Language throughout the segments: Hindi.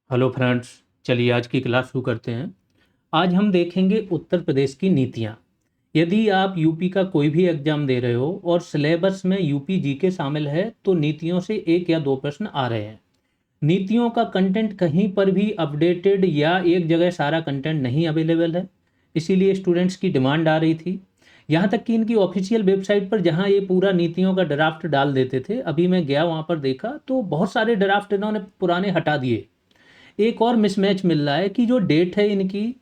Hello friends. चलिए आज की क्लास शुरू करते हैं। आज हम देखेंगे उत्तर प्रदेश की नीतियाँ। यदि आप यूपी का कोई भी एग्जाम दे रहे हो और सिलेबस में यूपी जीके शामिल है तो नीतियों से एक या दो प्रश्न आ रहे हैं। नीतियों का कंटेंट कहीं पर भी अपडेटेड या एक जगह सारा कंटेंट नहीं अवेलेबल है, इसीलिए स्टूडेंट्स की डिमांड आ रही थी। यहाँ तक कि इनकी ऑफिशियल वेबसाइट पर जहाँ ये पूरा नीतियों का ड्राफ्ट डाल देते थे, अभी मैं गया वहाँ पर देखा तो बहुत सारे ड्राफ्ट इन्होंने पुराने हटा दिए। एक और मिसमैच मिल रहा है कि जो डेट है इनकी,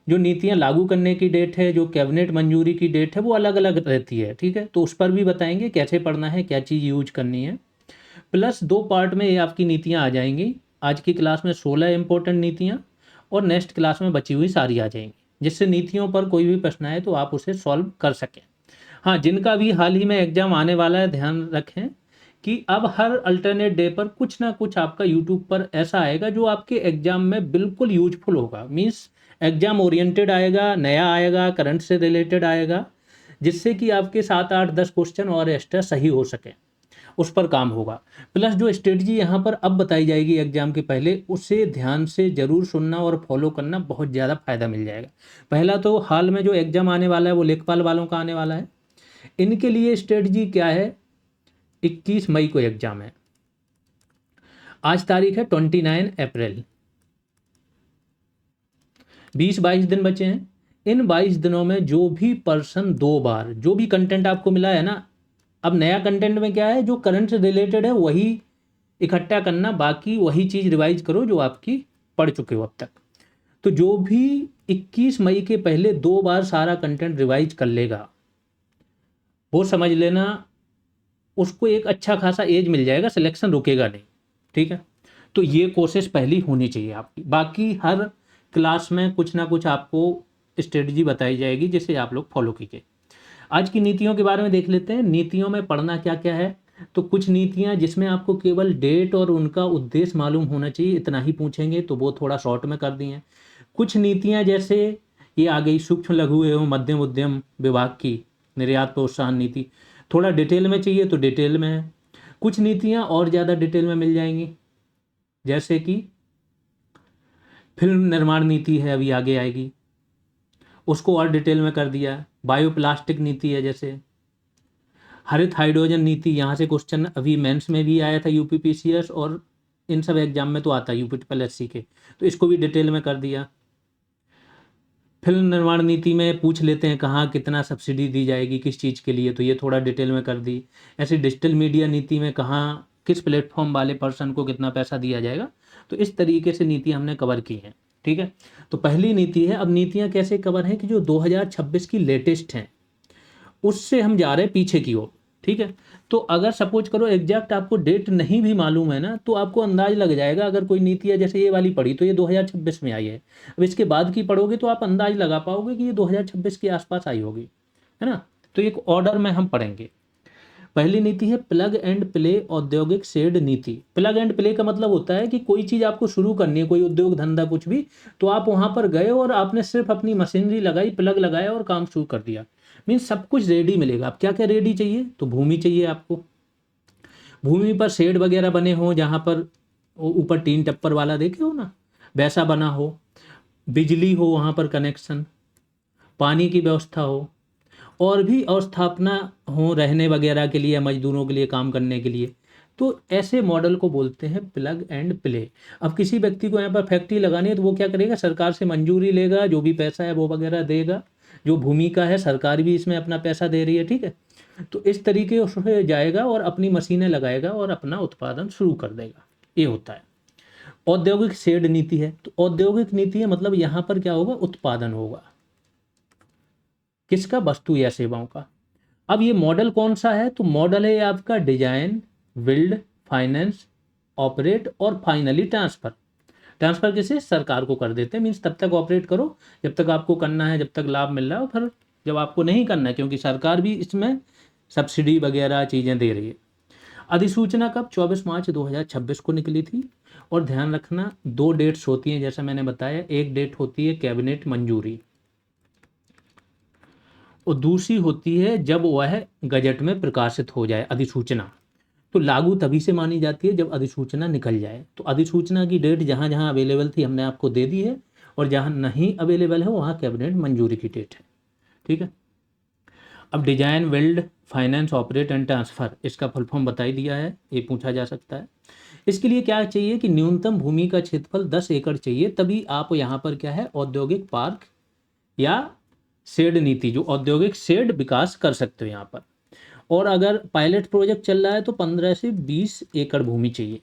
जो नीतियां लागू करने की डेट है, जो कैबिनेट मंजूरी की डेट है, वो अलग अलग रहती है। ठीक है, तो उस पर भी बताएंगे कैसे पढ़ना है, क्या चीज़ यूज करनी है। प्लस दो पार्ट में ये आपकी नीतियां आ जाएंगी। आज की क्लास में 16 इंपॉर्टेंट नीतियां और नेक्स्ट क्लास में बची हुई सारी आ जाएंगी, जिससे नीतियों पर कोई भी प्रश्न आए तो आप उसे सॉल्व कर सकें। हाँ, जिनका भी हाल ही में एग्जाम आने वाला है, ध्यान रखें कि अब हर अल्टरनेट डे पर कुछ ना कुछ आपका यूट्यूब पर ऐसा आएगा जो आपके एग्जाम में बिल्कुल यूजफुल होगा। मीन्स एग्जाम ओरिएंटेड आएगा, नया आएगा, करंट से रिलेटेड आएगा, जिससे कि आपके 7 8 10 क्वेश्चन और एक्स्ट्रा सही हो सके, उस पर काम होगा। प्लस जो स्ट्रेटजी यहाँ पर अब बताई जाएगी एग्जाम के पहले, उसे ध्यान से जरूर सुनना और फॉलो करना, बहुत ज़्यादा फायदा मिल जाएगा। पहला तो हाल में जो एग्जाम आने वाला है वो लेखपाल वालों का आने वाला है। इनके लिए स्ट्रेटजी क्या है? 21 मई को एग्जाम है। आज तारीख है 29 अप्रैल। 20 22 दिन बचे हैं। इन 22 दिनों में जो भी पर्सन दो बार जो भी कंटेंट आपको मिला है ना, अब नया कंटेंट में क्या है, जो करंट से रिलेटेड है वही इकट्ठा करना, बाकी वही चीज़ रिवाइज करो जो आपकी पढ़ चुके हो अब तक। तो जो भी 21 मई के पहले दो बार सारा कंटेंट रिवाइज कर लेगा, वो समझ लेना उसको एक अच्छा खासा एज मिल जाएगा, सिलेक्शन रुकेगा नहीं। ठीक है, तो ये कोशिश पहली होनी चाहिए आपकी। बाकी हर क्लास में कुछ ना कुछ आपको स्ट्रेटजी बताई जाएगी जिसे आप लोग फॉलो कीजिए। आज की नीतियों के बारे में देख लेते हैं। नीतियों में पढ़ना क्या क्या है, तो कुछ नीतियां जिसमें आपको केवल डेट और उनका उद्देश्य मालूम होना चाहिए, इतना ही पूछेंगे, तो वो थोड़ा शॉर्ट में कर दी हैं। कुछ नीतियां जैसे ये आ गई सूक्ष्म लघु एवं मध्यम उद्यम विभाग की निर्यात प्रोत्साहन नीति, थोड़ा डिटेल में चाहिए तो डिटेल में है। कुछ नीतियां और ज़्यादा डिटेल में मिल जाएंगी, जैसे कि फिल्म निर्माण नीति है, अभी आगे आएगी, उसको और डिटेल में कर दिया। बायोप्लास्टिक नीति है, जैसे हरित हाइड्रोजन नीति, यहाँ से क्वेश्चन अभी मेंस में भी आया था, यूपीपीसीएस और इन सब एग्जाम में तो आता है, यूपी ट्रिपल एससी के, तो इसको भी डिटेल में कर दिया। फिल्म निर्माण नीति में पूछ लेते हैं कहाँ कितना सब्सिडी दी जाएगी, किस चीज़ के लिए, तो ये थोड़ा डिटेल में कर दी। ऐसे डिजिटल मीडिया नीति में कहाँ किस प्लेटफॉर्म वाले पर्सन को कितना पैसा दिया जाएगा, तो इस तरीके से नीति हमने कवर की हैं। ठीक है, तो पहली नीति है। अब नीतियाँ कैसे कवर हैं कि जो 2026 की लेटेस्ट हैं, उससे हम जा रहे हैं पीछे की ओर। ठीक है, तो अगर सपोज करो एग्जैक्ट आपको डेट नहीं भी मालूम है ना, तो आपको अंदाज लग जाएगा। अगर कोई नीति है, जैसे ये वाली पढ़ी तो ये 2026 में आई है, अब इसके बाद की पढ़ोगे तो आप अंदाज लगा पाओगे कि ये 2026 के आसपास आई होगी, है ना। तो एक ऑर्डर में हम पढ़ेंगे। पहली नीति है प्लग एंड प्ले औद्योगिक शेड नीति। प्लग एंड प्ले का मतलब होता है कि कोई चीज़ आपको शुरू करनी है, कोई उद्योग धंधा कुछ भी, तो आप वहाँ पर गए और आपने सिर्फ अपनी मशीनरी लगाई, प्लग लगाया और काम शुरू कर दिया। मीन्स सब कुछ रेडी मिलेगा। अब क्या क्या रेडी चाहिए, तो भूमि चाहिए आपको। भूमि पर शेड वगैरह बने हो, जहाँ पर ऊपर टीन टप्पर वाला देखे हो ना, वैसा बना हो। बिजली हो वहाँ पर कनेक्शन, पानी की व्यवस्था हो, और भी अवस्थापना हो रहने वगैरह के लिए, मजदूरों के लिए, काम करने के लिए। तो ऐसे मॉडल को बोलते हैं प्लग एंड प्ले। अब किसी व्यक्ति को यहाँ पर फैक्ट्री लगानी है तो वो क्या करेगा, सरकार से मंजूरी लेगा, जो भी पैसा है वो वगैरह देगा। जो भूमि का है, सरकार भी इसमें अपना पैसा दे रही है। ठीक है, तो इस तरीके से जाएगा और अपनी मशीनें लगाएगा और अपना उत्पादन शुरू कर देगा। ये होता है। औद्योगिक शेड नीति है, तो औद्योगिक नीति है मतलब यहाँ पर क्या होगा, उत्पादन होगा। किसका? वस्तु या सेवाओं का। अब ये मॉडल कौन सा है, तो मॉडल है आपका डिजाइन, बिल्ड, फाइनेंस, ऑपरेट और फाइनली ट्रांसफर। ट्रांसफर किसे? सरकार को कर देते हैं। मीन्स तब तक ऑपरेट करो जब तक आपको करना है, जब तक लाभ मिल रहा है, और फिर जब आपको नहीं करना है, क्योंकि सरकार भी इसमें सब्सिडी वगैरह चीज़ें दे रही है। अधिसूचना कब? 24 मार्च 2026 को निकली थी। और ध्यान रखना, दो डेट्स होती हैं जैसा मैंने बताया। एक डेट होती है कैबिनेट मंजूरी, और दूसरी होती है जब वह गजट में प्रकाशित हो जाए, अधिसूचना। तो लागू तभी से मानी जाती है जब अधिसूचना निकल जाए। तो अधिसूचना की डेट जहाँ जहाँ अवेलेबल थी हमने आपको दे दी है, और जहाँ नहीं अवेलेबल है वहाँ कैबिनेट मंजूरी की डेट है। ठीक है। अब design, build, finance, operate and transfer, इसका फुल फॉर्म बता ही दिया है, ये पूछा जा सकता है। इसके लिए क्या चाहिए कि न्यूनतम भूमि का क्षेत्रफल 10 एकड़ चाहिए, तभी आप यहाँ पर क्या है औद्योगिक पार्क या शेड नीति, जो औद्योगिक शेड विकास कर सकते हो यहाँ पर। और अगर पायलट प्रोजेक्ट चल रहा है तो 15 से 20 एकड़ भूमि चाहिए,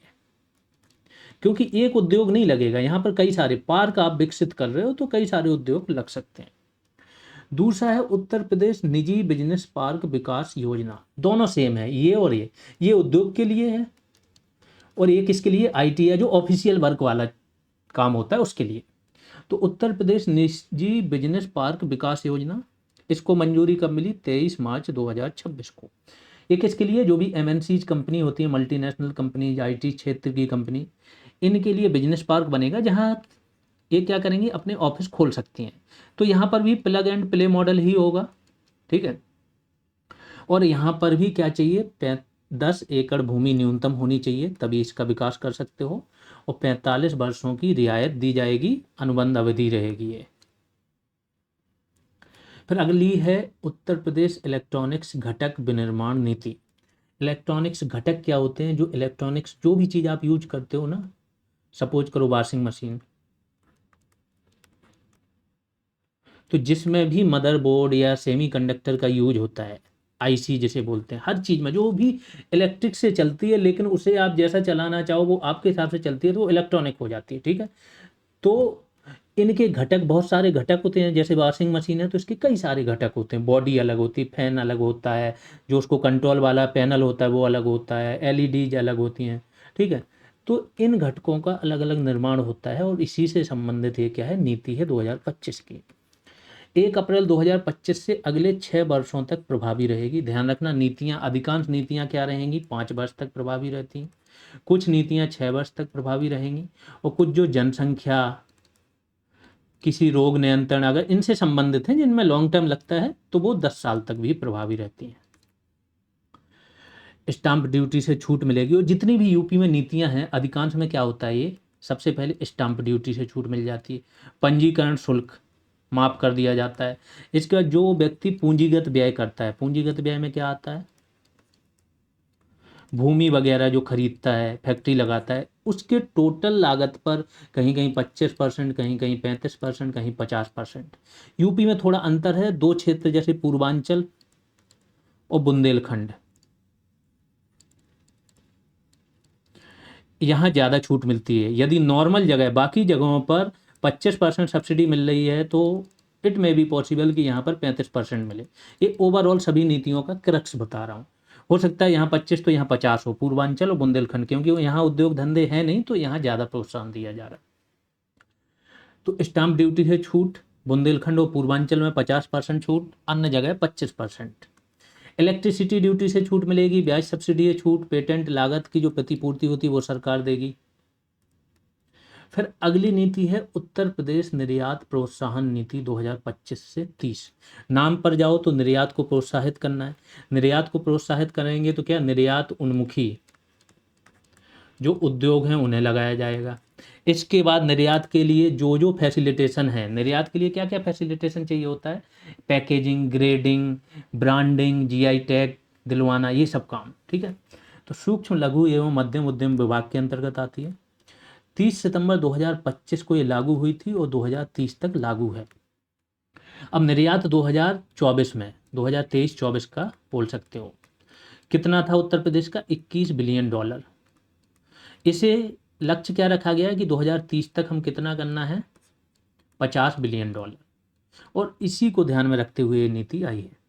क्योंकि एक उद्योग नहीं लगेगा यहाँ पर, कई सारे पार्क आप विकसित कर रहे हो तो कई सारे उद्योग लग सकते हैं। दूसरा है उत्तर प्रदेश निजी बिजनेस पार्क विकास योजना, दोनों सेम है, ये और ये उद्योग के लिए है, और ये किसके लिए, आईटी है, जो ऑफिशियल वर्क वाला काम होता है उसके लिए। तो उत्तर प्रदेश निजी बिजनेस पार्क विकास योजना, इसको मंजूरी कब मिली, 23 मार्च 2026 को। ये किसके लिए, जो भी एमएनसीज कंपनी होती है, मल्टीनेशनल कंपनी, आईटी क्षेत्र की कंपनी, इनके लिए बिजनेस पार्क बनेगा जहाँ ये क्या करेंगी, अपने ऑफिस खोल सकती हैं। तो यहाँ पर भी प्लग एंड प्ले मॉडल ही होगा। ठीक है। और यहाँ पर भी क्या चाहिए, 10 एकड़ भूमि न्यूनतम होनी चाहिए, तभी इसका विकास कर सकते हो। और 45 वर्षों की रियायत दी जाएगी, अनुबंध अवधि रहेगी ये। फिर अगली है उत्तर प्रदेश इलेक्ट्रॉनिक्स घटक विनिर्माण नीति। इलेक्ट्रॉनिक्स घटक क्या होते हैं, जो इलेक्ट्रॉनिक्स जो भी चीज़ आप यूज करते हो ना, सपोज करो वॉशिंग मशीन, तो जिसमें भी मदरबोर्ड या सेमीकंडक्टर का यूज होता है, आईसी जिसे बोलते हैं, हर चीज़ में जो भी इलेक्ट्रिक से चलती है, लेकिन उसे आप जैसा चलाना चाहो वो आपके हिसाब से चलती है, तो वो इलेक्ट्रॉनिक हो जाती है। ठीक है। तो इनके घटक, बहुत सारे घटक होते हैं, जैसे वॉशिंग मशीन है तो इसके कई सारे घटक होते हैं, बॉडी अलग होती है, फैन अलग होता है, जो उसको कंट्रोल वाला पैनल होता है वो अलग होता है, एलईडीज अलग होती हैं। ठीक है। तो इन घटकों का अलग अलग निर्माण होता है, और इसी से संबंधित ये क्या है, नीति है 2025 की। 1 अप्रैल 2025 से अगले 6 वर्षों तक प्रभावी रहेगी। ध्यान रखना, नीतियां, अधिकांश नीतियां क्या रहेंगी, 5 वर्ष तक प्रभावी रहती हैं, कुछ नीतियां 6 वर्ष तक प्रभावी रहेंगी, और कुछ जो जनसंख्या, किसी रोग नियंत्रण अगर इनसे संबंधित हैं, जिनमें लॉन्ग टर्म लगता है, तो वो 10 साल तक भी प्रभावी रहती हैं। स्टाम्प ड्यूटी से छूट मिलेगी, और जितनी भी यूपी में नीतियां हैं अधिकांश में क्या होता है, ये सबसे पहले स्टाम्प ड्यूटी से छूट मिल जाती है। पंजीकरण शुल्क माफ कर दिया जाता है। इसके बाद जो व्यक्ति पूंजीगत व्यय करता है, पूंजीगत व्यय में क्या आता है, भूमि वगैरह जो खरीदता है, फैक्ट्री लगाता है, उसके टोटल लागत पर कहीं कहीं 25%, कहीं कहीं 35%, कहीं 50%। यूपी में थोड़ा अंतर है, दो क्षेत्र जैसे पूर्वांचल और बुंदेलखंड, यहाँ ज़्यादा छूट मिलती है। यदि नॉर्मल जगह, बाकी जगहों पर 25% सब्सिडी मिल रही है, तो इट में भी पॉसिबल कि यहाँ पर 35% मिले। ये ओवरऑल सभी नीतियों का क्रक्स बता रहा हूँ। हो सकता है यहाँ 25 तो यहाँ 50 हो, पूर्वांचल और बुंदेलखंड, क्योंकि यहाँ उद्योग धंधे हैं नहीं, तो यहाँ ज़्यादा प्रोत्साहन दिया जा रहा है। तो स्टाम्प ड्यूटी से छूट, बुंदेलखंड और पूर्वांचल में 50% छूट, अन्य जगह 25%। इलेक्ट्रिसिटी ड्यूटी से छूट मिलेगी, ब्याज सब्सिडी से छूट, पेटेंट लागत की जो प्रतिपूर्ति होती है वो सरकार देगी। फिर अगली नीति है उत्तर प्रदेश निर्यात प्रोत्साहन नीति 2025 से 30। नाम पर जाओ तो निर्यात को प्रोत्साहित करना है। निर्यात को प्रोत्साहित करेंगे तो क्या, निर्यात उन्मुखी जो उद्योग हैं उन्हें लगाया जाएगा। इसके बाद निर्यात के लिए जो जो फैसिलिटेशन है, निर्यात के लिए क्या क्या फैसिलिटेशन चाहिए होता है, packaging, grading, branding, GI tag दिलवाना, ये सब काम। ठीक है। तो सूक्ष्म लघु एवं मध्यम उद्यम विभाग के अंतर्गत आती है। 30 सितंबर 2025 को ये लागू हुई थी और 2030 तक लागू है। अब निर्यात 2024 में, 2023-24 का बोल सकते हो, कितना था उत्तर प्रदेश का, $21 बिलियन। इसे लक्ष्य क्या रखा गया है कि 2030 तक हम कितना करना है, $50 बिलियन, और इसी को ध्यान में रखते हुए ये नीति आई है।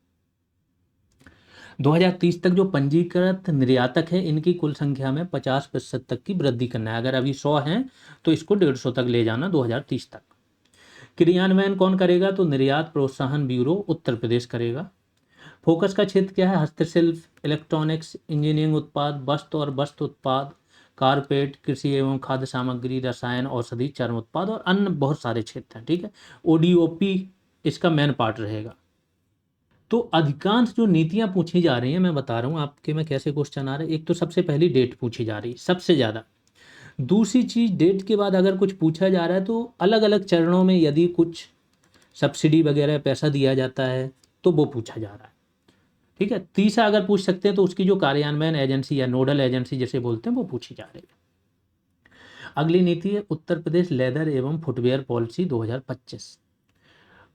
2030 तक जो पंजीकृत निर्यातक है, इनकी कुल संख्या में 50% तक की वृद्धि करना है। अगर अभी 100 हैं तो इसको 150 तक ले जाना 2030 तक। क्रियान्वयन कौन करेगा, तो निर्यात प्रोत्साहन ब्यूरो उत्तर प्रदेश करेगा। फोकस का क्षेत्र क्या है, हस्तशिल्प, इलेक्ट्रॉनिक्स, इंजीनियरिंग उत्पाद, वस्त्र और वस्त्र उत्पाद, कारपेट, कृषि एवं खाद्य सामग्री, रसायन, औषधि, चर्म उत्पाद और अन्य बहुत सारे क्षेत्र हैं। ठीक है। ओडीओपी इसका मेन पार्ट रहेगा। तो अधिकांश जो नीतियां पूछी जा रही हैं, मैं बता रहा हूँ आपके में कैसे क्वेश्चन आ रहे हैं। एक तो सबसे पहली डेट पूछी जा रही है सबसे ज़्यादा। दूसरी चीज़, डेट के बाद अगर कुछ पूछा जा रहा है तो अलग अलग चरणों में यदि कुछ सब्सिडी वगैरह पैसा दिया जाता है तो वो पूछा जा रहा है। ठीक है, तीसरा अगर पूछ सकते हैं तो उसकी जो कार्यान्वयन एजेंसी या नोडल एजेंसी जैसे बोलते हैं वो पूछी जा रही है। अगली नीति है उत्तर प्रदेश लेदर एवं फुटवेयर पॉलिसी 2025।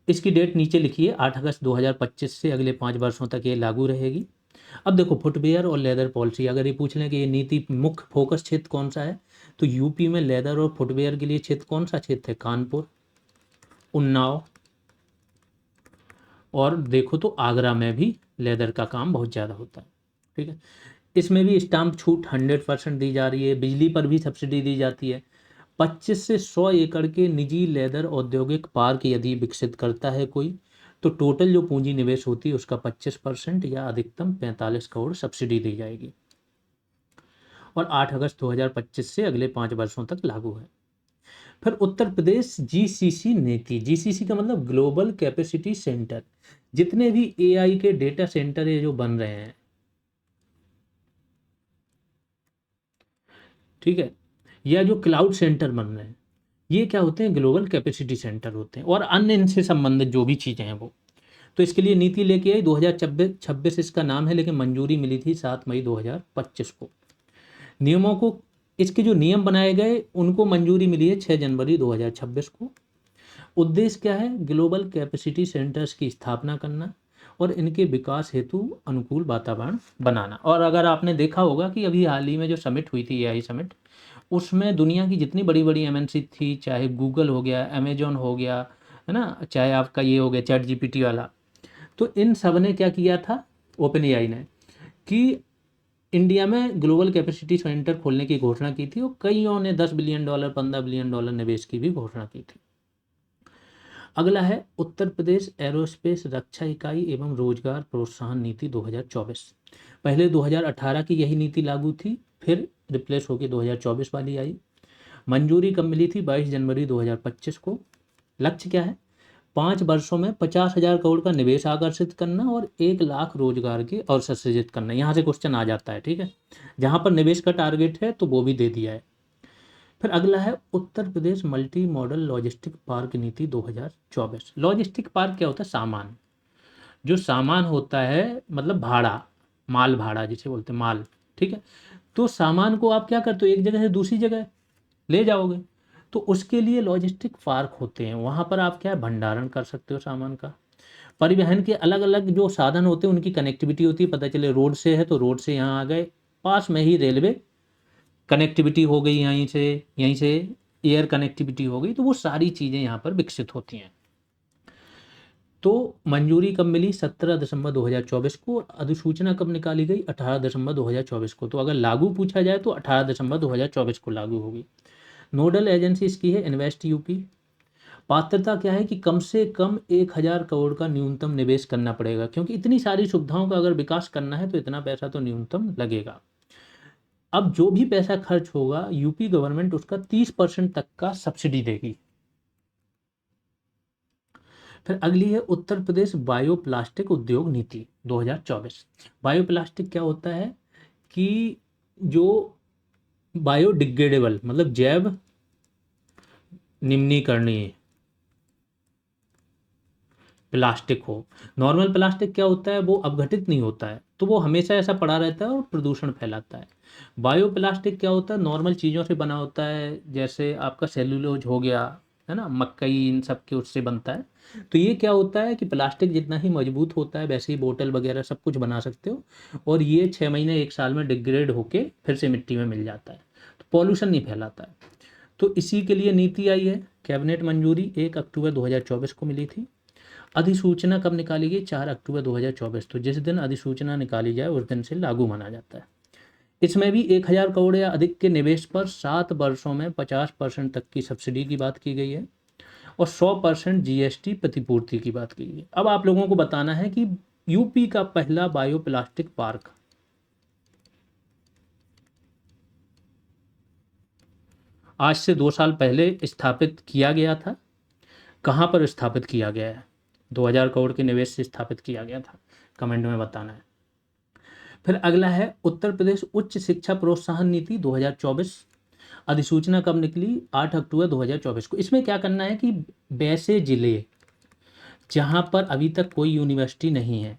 इसकी डेट नीचे लिखी है 8 अगस्त 2025 से अगले 5 वर्षों तक ये लागू रहेगी। अब देखो, फुटवेयर और लेदर पॉलिसी अगर ये पूछ लें कि ये नीति मुख्य फोकस क्षेत्र कौन सा है, तो यूपी में लेदर और फुटवेयर के लिए क्षेत्र कौन सा क्षेत्र है? कानपुर, उन्नाव, और देखो तो आगरा में भी लेदर का काम बहुत ज़्यादा होता है। ठीक है, इसमें भी स्टाम्प छूट 100% दी जा रही है। बिजली पर भी सब्सिडी दी जाती है। 25 से 100 एकड़ के निजी लेदर औद्योगिक पार्क यदि विकसित करता है कोई, तो टोटल जो पूंजी निवेश होती है उसका 25% या अधिकतम 45 करोड़ सब्सिडी दी जाएगी। और 8 अगस्त 2025 से अगले 5 वर्षों तक लागू है। फिर उत्तर प्रदेश जीसीसी नीति। जीसीसी का मतलब ग्लोबल कैपेसिटी सेंटर। जितने भी एआई के डेटा सेंटर ये जो बन रहे हैं, ठीक है, या जो क्लाउड सेंटर बन रहे हैं, ये क्या होते हैं? ग्लोबल कैपेसिटी सेंटर होते हैं। और अन्य इनसे संबंधित जो भी चीज़ें हैं वो, तो इसके लिए नीति लेके आई 2026 इसका नाम है, लेकिन मंजूरी मिली थी 7 मई 2025 को। नियमों को, इसके जो नियम बनाए गए उनको मंजूरी मिली है 6 जनवरी 2026 को। उद्देश्य क्या है? ग्लोबल कैपेसिटी सेंटर्स की स्थापना करना और इनके विकास हेतु अनुकूल वातावरण बनाना। और अगर आपने देखा होगा कि अभी हाल ही में जो समिट हुई थी, एआई समिट, उसमें दुनिया की जितनी बड़ी बड़ी एमएनसी थी, चाहे गूगल हो गया, अमेजोन हो गया, है ना, चाहे आपका ये हो गया चैट जीपीटी वाला, तो इन सब ने क्या किया था, ओपन एआई ने, कि इंडिया में ग्लोबल कैपेसिटी सेंटर खोलने की घोषणा की थी और कईयों ने $10 बिलियन, $15 बिलियन निवेश की भी घोषणा की थी। अगला है उत्तर प्रदेश एरोस्पेस रक्षा इकाई एवं रोजगार प्रोत्साहन नीति 2024। पहले 2018 की यही नीति लागू थी, फिर रिप्लेस होकर 2024 वाली आई। मंजूरी कब मिली थी? 22 जनवरी 2025 को। लक्ष्य क्या है? 5 वर्षों में 50,000 करोड़ का निवेश आकर्षित करना और 1 लाख रोजगार के अवसर सृजित करना। यहाँ से क्वेश्चन आ जाता है, ठीक है, जहाँ पर निवेश का टारगेट है तो वो भी दे दिया है। फिर अगला है Uttar Pradesh multi modal logistic park नीति 2024। लॉजिस्टिक पार्क क्या होता है? सामान, जो सामान होता है, मतलब भाड़ा, माल भाड़ा जिसे बोलते हैं, माल, ठीक है, तो सामान को आप क्या करते हो? एक जगह से दूसरी जगह ले जाओगे, तो उसके लिए लॉजिस्टिक पार्क होते हैं। वहाँ पर आप क्या है, भंडारण कर सकते हो सामान का। परिवहन के अलग अलग जो साधन होते हैं उनकी कनेक्टिविटी होती है। पता चले रोड से है तो रोड से यहाँ आ गए, पास में ही रेलवे कनेक्टिविटी हो गई, यहीं से एयर कनेक्टिविटी हो गई, तो वो सारी चीज़ें यहाँ पर विकसित होती हैं। तो मंजूरी कब मिली? 17 दिसंबर 2024 को। अधिसूचना कब निकाली गई? 18 दिसंबर 2024 को। तो अगर लागू पूछा जाए तो 18 दिसंबर 2024 को लागू होगी। नोडल एजेंसी इसकी है इन्वेस्ट यूपी। पात्रता क्या है कि कम से कम 1,000 करोड़ का न्यूनतम निवेश करना पड़ेगा, क्योंकि इतनी सारी सुविधाओं का अगर विकास करना है तो इतना पैसा तो न्यूनतम लगेगा। अब जो भी पैसा खर्च होगा यूपी गवर्नमेंट उसका 30% तक का सब्सिडी देगी। फिर अगली है उत्तर प्रदेश बायोप्लास्टिक उद्योग नीति 2024। बायोप्लास्टिक क्या होता है कि जो बायोडिग्रेडेबल, मतलब जैव निम्नीकरणीय प्लास्टिक हो। नॉर्मल प्लास्टिक क्या होता है? वो अपघटित नहीं होता है, तो वो हमेशा ऐसा पड़ा रहता है और प्रदूषण फैलाता है। बायो प्लास्टिक क्या होता है? नॉर्मल चीज़ों से बना होता है, जैसे आपका सेलुलोज हो गया, है ना, मक्कई, इन सब के उससे बनता है। तो ये क्या होता है कि प्लास्टिक जितना ही मजबूत होता है वैसे ही बोतल वगैरह सब कुछ बना सकते हो, और ये 6 महीने 1 साल में डिग्रेड होके फिर से मिट्टी में मिल जाता है, तो पॉल्यूशन नहीं फैलाता है। तो इसी के लिए नीति आई है। कैबिनेट मंजूरी 1 अक्टूबर 2024 को मिली थी। अधिसूचना कब निकाली गई? 4 अक्टूबर 2024। तो जिस दिन अधिसूचना निकाली जाए उस दिन से लागू माना जाता है। इसमें भी 1,000 करोड़ या अधिक के निवेश पर 7 वर्षों में 50% तक की सब्सिडी की बात की गई है और 100% जीएसटी प्रतिपूर्ति की बात की गई है। अब आप लोगों को बताना है कि यूपी का पहला बायोप्लास्टिक पार्क आज से 2 साल पहले स्थापित किया गया था। कहाँ पर स्थापित किया गया है? 2,000 करोड़ के निवेश से स्थापित किया गया था। कमेंट में बताना है। फिर अगला है उत्तर प्रदेश उच्च शिक्षा प्रोत्साहन नीति 2024। अधिसूचना कब निकली? 8 अक्टूबर 2024 को। इसमें क्या करना है कि वैसे जिले जहाँ पर अभी तक कोई यूनिवर्सिटी नहीं है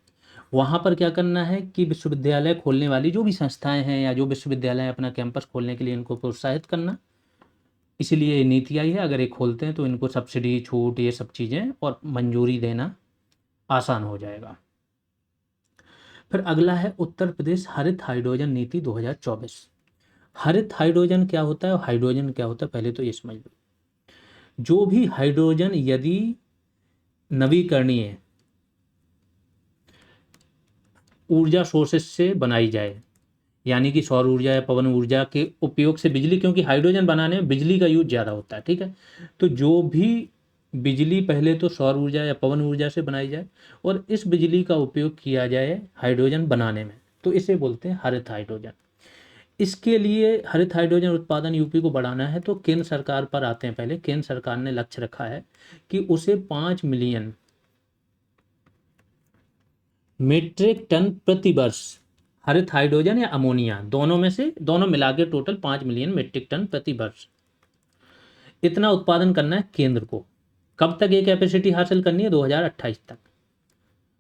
वहाँ पर क्या करना है कि विश्वविद्यालय खोलने वाली जो भी संस्थाएं हैं या जो विश्वविद्यालय अपना कैंपस खोलने के लिए इनको प्रोत्साहित करना, इसीलिए ये नीति आई है। अगर ये खोलते हैं तो इनको सब्सिडी, छूट, ये सब चीज़ें और मंजूरी देना आसान हो जाएगा। फिर अगला है उत्तर प्रदेश हरित हाइड्रोजन नीति 2024। हरित हाइड्रोजन क्या होता है और हाइड्रोजन क्या होता है पहले तो ये समझ लो। जो भी हाइड्रोजन यदि नवीकरणीय ऊर्जा सोर्सेस से बनाई जाए, यानी कि सौर ऊर्जा या पवन ऊर्जा के उपयोग से बिजली, क्योंकि हाइड्रोजन बनाने में बिजली का यूज ज़्यादा होता है, ठीक है। तो जो भी बिजली पहले तो सौर ऊर्जा या पवन ऊर्जा से बनाई जाए और इस बिजली का उपयोग किया जाए हाइड्रोजन बनाने में, तो इसे बोलते हैं हरित हाइड्रोजन। इसके लिए हरित हाइड्रोजन उत्पादन यूपी को बढ़ाना है तो केंद्र सरकार पर आते हैं। पहले केंद्र सरकार ने लक्ष्य रखा है कि उसे 5 मिलियन मीट्रिक टन प्रति वर्ष हरित हाइड्रोजन या अमोनिया, दोनों में से दोनों मिला के टोटल 5 मिलियन मीट्रिक टन प्रति वर्ष इतना उत्पादन करना है केंद्र को। कब तक ये कैपेसिटी हासिल करनी है? 2028 तक,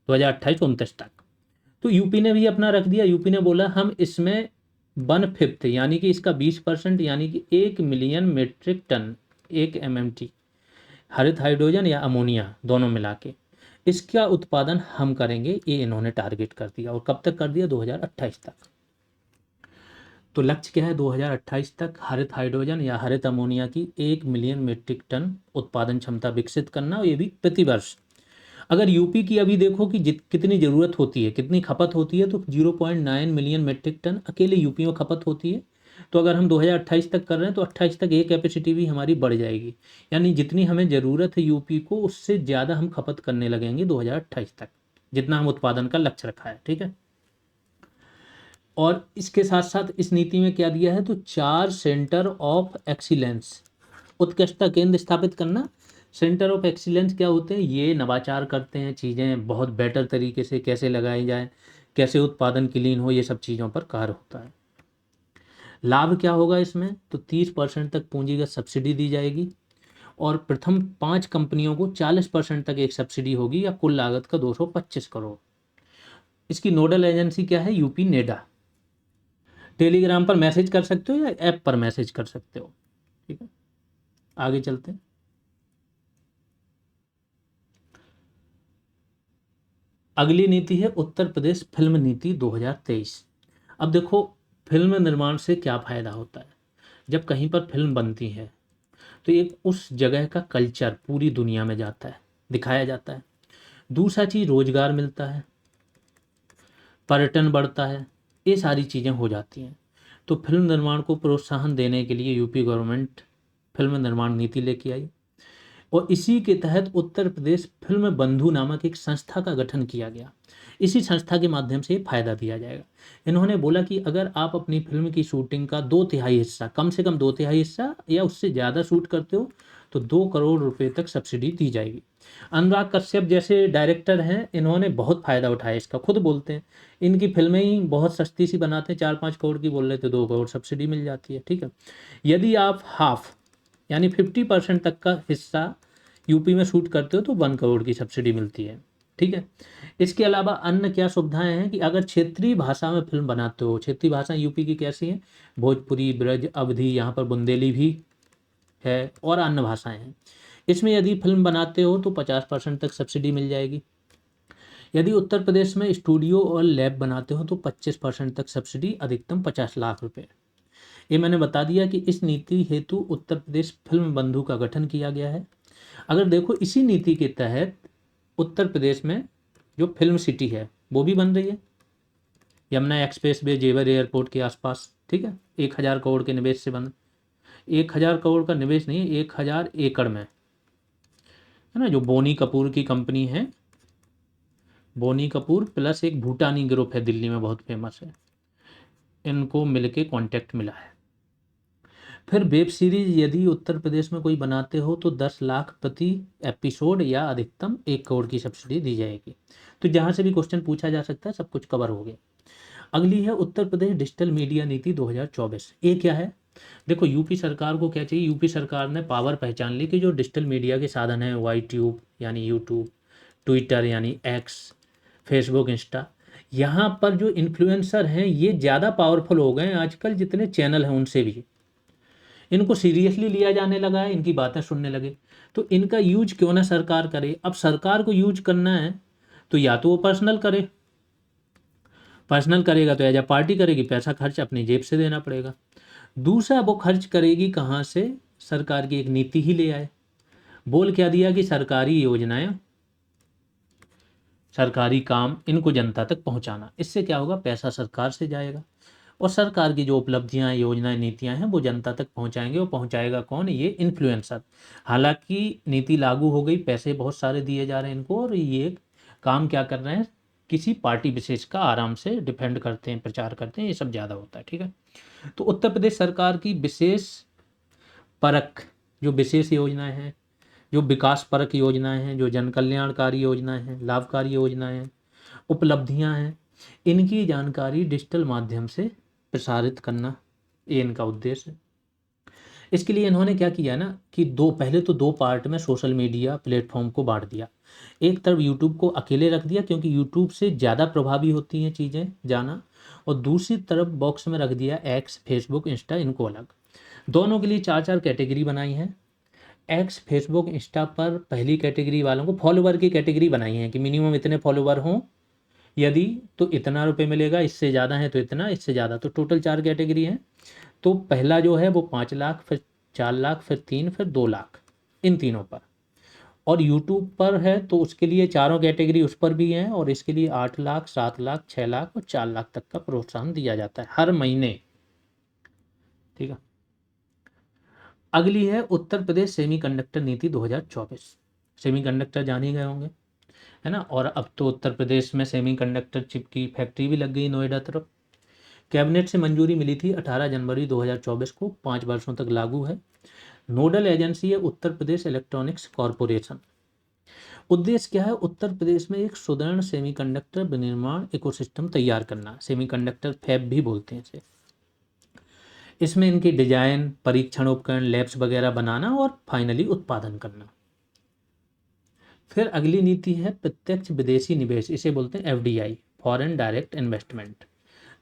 2028-29 तक। तो यूपी ने भी अपना रख दिया। यूपी ने बोला हम इसमें 1/5 यानी कि इसका 20% यानी कि 1 मिलियन मीट्रिक टन, 1 MMT हरित हाइड्रोजन या अमोनिया दोनों मिला के इसका उत्पादन हम करेंगे, ये इन्होंने टारगेट कर दिया। और कब तक कर दिया? 2028 तक। तो लक्ष्य क्या है? 2028 तक हरित हाइड्रोजन या हरित अमोनिया की 1 मिलियन मीट्रिक टन उत्पादन क्षमता विकसित करना, और ये भी प्रति वर्ष। अगर यूपी की अभी देखो कि कितनी ज़रूरत होती है, कितनी खपत होती है, तो 0.9 मिलियन मीट्रिक टन अकेले यूपी में खपत होती है। तो अगर हम 2028 तक कर रहे हैं तो 28 तक ये कैपेसिटी भी हमारी बढ़ जाएगी, यानी जितनी हमें ज़रूरत है यूपी को उससे ज़्यादा हम खपत करने लगेंगे 2028 तक, जितना हम उत्पादन का लक्ष्य रखा है, ठीक है। और इसके साथ साथ इस नीति में क्या दिया है? तो 4 सेंटर ऑफ एक्सीलेंस, उत्कृष्टता केंद्र स्थापित करना। सेंटर ऑफ एक्सीलेंस क्या होते हैं? ये नवाचार करते हैं, चीज़ें बहुत बेटर तरीके से कैसे लगाई जाए, कैसे उत्पादन क्लीन हो, ये सब चीज़ों पर कार्य होता है। लाभ क्या होगा इसमें? तो 30% तक पूंजीगत सब्सिडी दी जाएगी और प्रथम 5 कंपनियों को 40% तक एक सब्सिडी होगी या कुल लागत का 225 करोड़। इसकी नोडल एजेंसी क्या है? UP NEDA. टेलीग्राम पर मैसेज कर सकते हो या ऐप पर मैसेज कर सकते हो, ठीक है। आगे चलते हैं। अगली नीति है उत्तर प्रदेश फिल्म नीति 2023। अब देखो फिल्म निर्माण से क्या फ़ायदा होता है? जब कहीं पर फिल्म बनती है तो एक उस जगह का कल्चर पूरी दुनिया में जाता है, दिखाया जाता है। दूसरा चीज़ रोजगार मिलता है, पर्यटन बढ़ता है, ये सारी चीज़ें हो जाती हैं। तो फिल्म निर्माण को प्रोत्साहन देने के लिए यूपी गवर्नमेंट फिल्म निर्माण नीति लेके आई और इसी के तहत उत्तर प्रदेश फिल्म बंधु नामक एक संस्था का गठन किया गया। इसी संस्था के माध्यम से फायदा दिया जाएगा। इन्होंने बोला कि अगर आप अपनी फिल्म की शूटिंग का 2/3 हिस्सा, कम से कम 2/3 हिस्सा या उससे ज़्यादा शूट करते हो तो 2 करोड़ रुपए तक सब्सिडी दी जाएगी। अनुराग कश्यप जैसे डायरेक्टर हैं, इन्होंने बहुत फ़ायदा उठाया इसका, खुद बोलते हैं इनकी फिल्में ही बहुत सस्ती सी बनाते हैं, 4-5 करोड़ की बोल रहे थे, 2 करोड़ सब्सिडी मिल जाती है, ठीक है। यदि आप हाफ यानी 50% तक का हिस्सा यूपी में शूट करते हो तो 1 करोड़ की सब्सिडी मिलती है, ठीक है। इसके अलावा अन्य क्या सुविधाएं हैं कि अगर क्षेत्रीय भाषा में फिल्म बनाते हो, क्षेत्रीय भाषाएं यूपी की कैसी हैं? भोजपुरी, ब्रज, अवधी, यहाँ पर बुंदेली भी है और अन्य भाषाएं हैं। इसमें यदि फिल्म बनाते हो तो 50% तक सब्सिडी मिल जाएगी। यदि उत्तर प्रदेश में स्टूडियो और लैब बनाते हो तो 25% तक सब्सिडी, अधिकतम 50 लाख रुपए। ये मैंने बता दिया कि इस नीति हेतु उत्तर प्रदेश फिल्म बंधु का गठन किया गया है। अगर देखो इसी नीति के तहत उत्तर प्रदेश में जो फिल्म सिटी है वो भी बन रही है, यमुना एक्सप्रेस वे जेवर एयरपोर्ट के आसपास, ठीक है। 1000 करोड़ के निवेश से बन, 1000 करोड़ का निवेश नहीं, 1000 एकड़ में, है ना। जो बोनी कपूर की कंपनी है, बोनी कपूर प्लस एक भूटानी ग्रुप है दिल्ली में बहुत फेमस है, इनको मिलके कॉन्ट्रैक्ट मिला है। फिर वेब सीरीज यदि उत्तर प्रदेश में कोई बनाते हो तो 10 लाख प्रति एपिसोड या अधिकतम 1 करोड़ की सब्सिडी दी जाएगी। तो जहाँ से भी क्वेश्चन पूछा जा सकता है, सब कुछ कवर हो गया। अगली है उत्तर प्रदेश डिजिटल मीडिया नीति 2024। ये क्या है? देखो, यूपी सरकार को क्या चाहिए, यूपी सरकार ने पावर पहचान ली कि जो डिजिटल मीडिया के साधन हैं, वाई ट्यूब यानी यूट्यूब, ट्विटर यानी एक्स, फेसबुक, इंस्टा, यहाँ पर जो इन्फ्लुएंसर हैं ये ज़्यादा पावरफुल हो गए हैं आजकल, जितने चैनल हैं उनसे भी। इनको सीरियसली लिया जाने लगा है, इनकी बातें सुनने लगे। तो इनका यूज क्यों ना सरकार करे। अब सरकार को यूज करना है तो या तो वो पर्सनल करे, पर्सनल करेगा तो एज अ पार्टी करेगी, पैसा खर्च अपनी जेब से देना पड़ेगा। दूसरा, वो खर्च करेगी कहाँ से, सरकार की एक नीति ही ले आए। बोल क्या दिया कि सरकारी योजनाएं, सरकारी काम इनको जनता तक पहुंचाना। इससे क्या होगा, पैसा सरकार से जाएगा और सरकार की जो उपलब्धियां, योजनाएं, नीतियां हैं वो जनता तक पहुंचाएंगे। और पहुंचाएगा कौन, ये इन्फ्लुएंसर। हालांकि नीति लागू हो गई, पैसे बहुत सारे दिए जा रहे हैं इनको, और ये काम क्या कर रहे हैं, किसी पार्टी विशेष का आराम से डिफेंड करते हैं, प्रचार करते हैं, ये सब ज़्यादा होता है। ठीक है, तो उत्तर प्रदेश सरकार की विशेष परक जो विशेष योजनाएं हैं, जो विकास परक योजनाएं हैं, जो जन कल्याणकारी योजनाएं हैं, लाभकारी योजनाएं हैं, उपलब्धियां हैं, इनकी जानकारी डिजिटल माध्यम से प्रसारित करना, ये इनका उद्देश्य है। इसके लिए इन्होंने क्या किया ना कि पहले तो 2 पार्ट में सोशल मीडिया प्लेटफॉर्म को बांट दिया। एक तरफ यूट्यूब को अकेले रख दिया क्योंकि यूट्यूब से ज़्यादा प्रभावी होती हैं चीज़ें जाना, और दूसरी तरफ बॉक्स में रख दिया एक्स, फेसबुक, इंस्टा, इनको अलग। दोनों के लिए 4-4 कैटेगरी बनाई हैं। एक्स, फेसबुक, इंस्टा पर पहली कैटेगरी वालों को फॉलोवर की कैटेगरी बनाई है कि मिनिमम इतने फॉलोवर हों, यदि तो इतना रुपए मिलेगा, इससे ज़्यादा है तो इतना, इससे ज़्यादा। तो टोटल 4 कैटेगरी हैं। तो पहला जो है वो 5 लाख, फिर 4 लाख, फिर 3, फिर 2 लाख, इन तीनों पर। और यूट्यूब पर है तो उसके लिए चारों कैटेगरी उस पर भी हैं, और इसके लिए 8 लाख, 7 लाख, 6 लाख और 4 लाख तक का प्रोत्साहन दिया जाता है हर महीने। ठीक है, अगली है उत्तर प्रदेश सेमीकंडक्टर नीति 2024। सेमीकंडक्टर जान ही गए होंगे, है ना। और अब तो उत्तर प्रदेश में सेमीकंडक्टर चिप की फैक्ट्री भी लग गई नोएडा तरफ। कैबिनेट से मंजूरी मिली थी 18 जनवरी 2024 को, 5 वर्षों तक लागू है। नोडल एजेंसी है उत्तर प्रदेश इलेक्ट्रॉनिक्स कॉरपोरेशन। उद्देश्य क्या है, उत्तर प्रदेश में एक सुदृढ़ सेमीकंडक्टर विनिर्माण इकोसिस्टम तैयार करना। सेमीकंडक्टर फैब भी बोलते हैं इसे। इसमें इनकी डिजाइन, परीक्षण उपकरण, लैब्स वगैरह बनाना और फाइनली उत्पादन करना। फिर अगली नीति है प्रत्यक्ष विदेशी निवेश, इसे बोलते हैं एफडीआई, फॉरेन डायरेक्ट इन्वेस्टमेंट।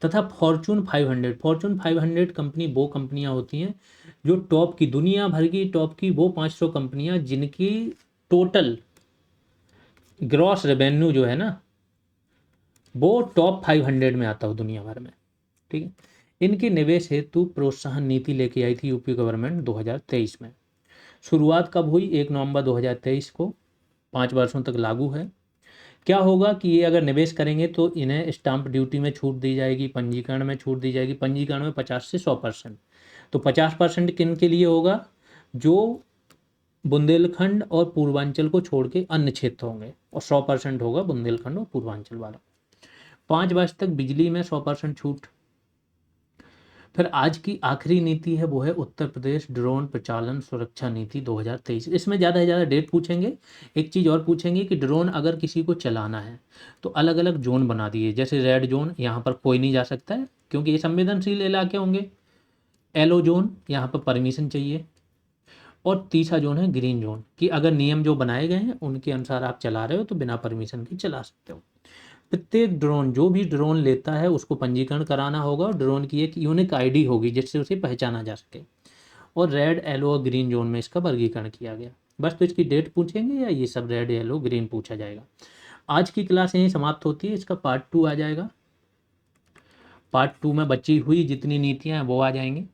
तथा फॉर्चून 500। फॉर्चून 500 कंपनी वो कंपनियां होती हैं जो टॉप की, दुनिया भर की टॉप की वो 500 कंपनियां जिनकी टोटल ग्रॉस रेवेन्यू जो है ना वो टॉप 500 में आता हो दुनिया भर में। ठीक है, इनके निवेश हेतु प्रोत्साहन नीति लेके आई थी यूपी गवर्नमेंट 2023 में। शुरुआत कब हुई, 1 नवंबर 2023 को, 5 वर्षों तक लागू है। क्या होगा कि ये अगर निवेश करेंगे तो इन्हें स्टाम्प ड्यूटी में छूट दी जाएगी, पंजीकरण में छूट दी जाएगी। पंजीकरण में 50 से 100%। तो 50% किन के लिए होगा, जो बुंदेलखंड और पूर्वांचल को छोड़ के अन्य क्षेत्र होंगे, और 100% होगा बुंदेलखंड और पूर्वांचल वालों। 5 वर्ष तक बिजली में 100% छूट। फिर आज की आखिरी नीति है वो है उत्तर प्रदेश ड्रोन प्रचालन सुरक्षा नीति 2023। इसमें ज़्यादा से ज़्यादा डेट पूछेंगे। एक चीज़ और पूछेंगे कि ड्रोन अगर किसी को चलाना है तो अलग अलग जोन बना दिए, जैसे रेड जोन, यहाँ पर कोई नहीं जा सकता है क्योंकि ये संवेदनशील इलाके होंगे। येलो जोन, यहाँ पर परमिशन चाहिए। और तीसरा जोन है ग्रीन जोन, कि अगर नियम जो बनाए गए हैं उनके अनुसार आप चला रहे हो तो बिना परमिशन के चला सकते हो। प्रत्येक ड्रोन, जो भी ड्रोन लेता है उसको पंजीकरण कराना होगा, और ड्रोन की एक यूनिक आईडी होगी जिससे उसे पहचाना जा सके। और रेड, येलो और ग्रीन जोन में इसका वर्गीकरण किया गया। बस, तो इसकी डेट पूछेंगे या ये सब रेड, येलो, ग्रीन पूछा जाएगा। आज की क्लास यहीं समाप्त होती है, इसका पार्ट 2 आ जाएगा। पार्ट 2 में बची हुई जितनी नीतियाँ हैं वो आ जाएंगी।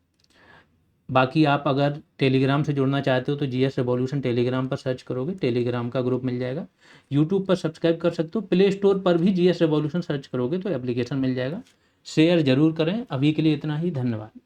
बाकी आप अगर टेलीग्राम से जुड़ना चाहते हो तो जीएस रेवोल्यूशन टेलीग्राम पर सर्च करोगे, टेलीग्राम का ग्रुप मिल जाएगा। यूट्यूब पर सब्सक्राइब कर सकते हो, प्ले स्टोर पर भी जीएस रेवोल्यूशन सर्च करोगे तो एप्लीकेशन मिल जाएगा। शेयर जरूर करें। अभी के लिए इतना ही, धन्यवाद।